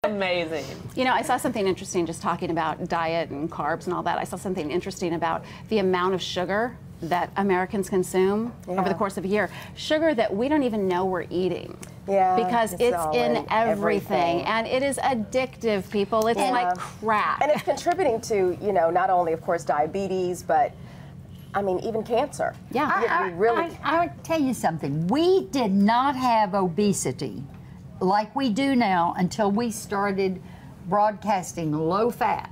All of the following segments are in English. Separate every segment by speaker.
Speaker 1: Amazing.
Speaker 2: You know, I saw something interesting just talking about diet and carbs and all that. I saw something interesting about the amount of sugar that Americans consume over the course of a year. Sugar that we don't even know we're eating.
Speaker 3: Yeah,
Speaker 2: because it's in everything. And it is addictive, people. It's like crack.
Speaker 3: And it's contributing to, you know, not only, of course, diabetes, but I mean, even cancer.
Speaker 2: Yeah.
Speaker 4: I would tell you something. We did not have obesity like we do now until we started broadcasting low fat.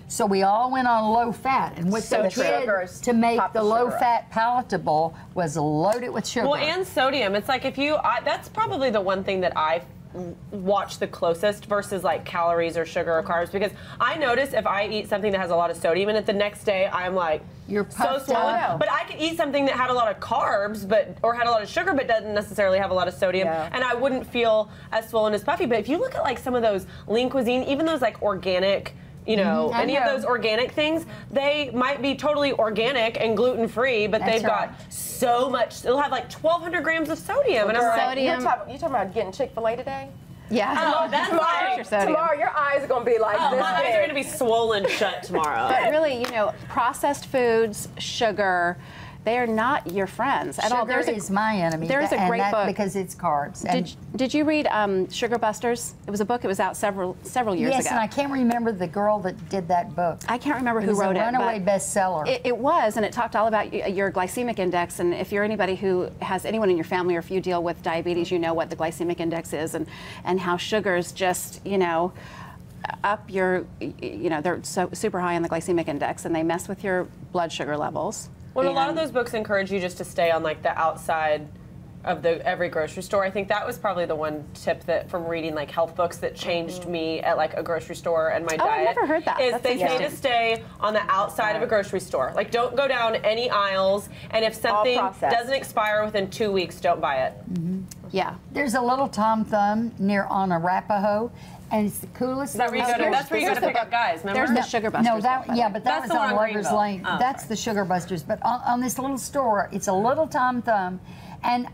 Speaker 4: So we all went on low fat, and what they did to make the low fat palatable was load it with sugar.
Speaker 1: Well, and sodium. It's like if you, that's probably the one thing that I watch the closest versus like calories or sugar or carbs, because I notice if I eat something that has a lot of sodium in it, the next day I'm like,
Speaker 4: you're
Speaker 1: so swollen. But I could eat something that had a lot of carbs, or had a lot of sugar, but doesn't necessarily have a lot of sodium, and I wouldn't feel as swollen as puffy. But if you look at like some of those lean cuisine, even those like organic, you know, any of those organic things, they might be totally organic and gluten-free, but they've got so much, they'll have like 1,200 grams of sodium. And I'm like,
Speaker 3: sodium. You talking about getting Chick-fil-A today?
Speaker 2: Yeah.
Speaker 1: Oh, that's
Speaker 3: tomorrow your eyes are going to be like this.
Speaker 1: My eyes are going to be swollen shut tomorrow.
Speaker 2: But really, you know, processed foods, sugar, they are not your friends at all.
Speaker 4: Sugar is my enemy.
Speaker 2: There's a great book
Speaker 4: because it's carbs.
Speaker 2: Did you read Sugar Busters? It was a book. It was out several years ago.
Speaker 4: Yes, and I can't remember the girl that did that book.
Speaker 2: I can't remember who wrote it.
Speaker 4: It was a runaway bestseller.
Speaker 2: It was, and it talked all about your glycemic index. And if you're anybody who has anyone in your family, or if you deal with diabetes, you know what the glycemic index is, and how sugars just, you know, up your, you know, they're so super high on the glycemic index, and they mess with your blood sugar levels.
Speaker 1: Well, a lot of those books encourage you just to stay on like the outside of every grocery store. I think that was probably the one tip that from reading like health books that changed me at like a grocery store and my diet.
Speaker 2: I've never heard that.
Speaker 1: Is they say to stay on the outside of a grocery store. Like, don't go down any aisles, and if something doesn't expire within 2 weeks, don't buy it.
Speaker 2: Yeah.
Speaker 4: There's a little Tom Thumb near on Arapahoe, and it's the coolest.
Speaker 1: That's where you go to pick up guys. Remember?
Speaker 2: There's the Sugar Busters.
Speaker 4: No, but that was on Lover's Lane.
Speaker 1: Oh,
Speaker 4: that's the Sugar Busters. But on this little store, it's a little Tom Thumb, and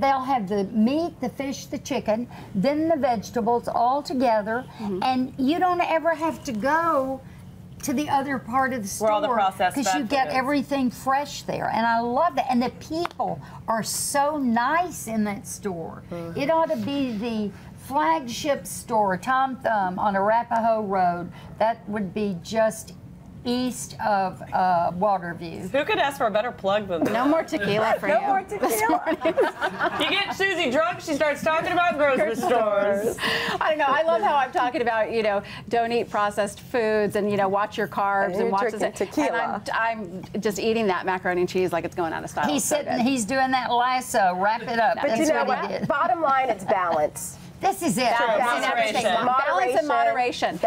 Speaker 4: they'll have the meat, the fish, the chicken, then the vegetables all together, and you don't ever have to go to the other part of the store,
Speaker 1: where all the processed
Speaker 4: because you get everything fresh there, and I love that. And the people are so nice in that store. It ought to be the flagship store, Tom Thumb on Arapahoe Road. That would be just east of Waterview.
Speaker 1: Who could ask for a better plug than that?
Speaker 2: No more tequila for you.
Speaker 3: No more tequila.
Speaker 1: You get Susie drunk, she starts talking about grocery stores.
Speaker 2: I don't know. I love how I'm talking about, you know, don't eat processed foods, and, you know, watch your carbs and watch
Speaker 3: tequila.
Speaker 2: And I'm just eating that macaroni and cheese like it's going out of style.
Speaker 4: He's sitting, he's doing that lasso. Wrap it up.
Speaker 3: But you know what? Bottom line, it's balance.
Speaker 4: This is it.
Speaker 1: Moderation.
Speaker 2: Balance and moderation.
Speaker 3: Balance.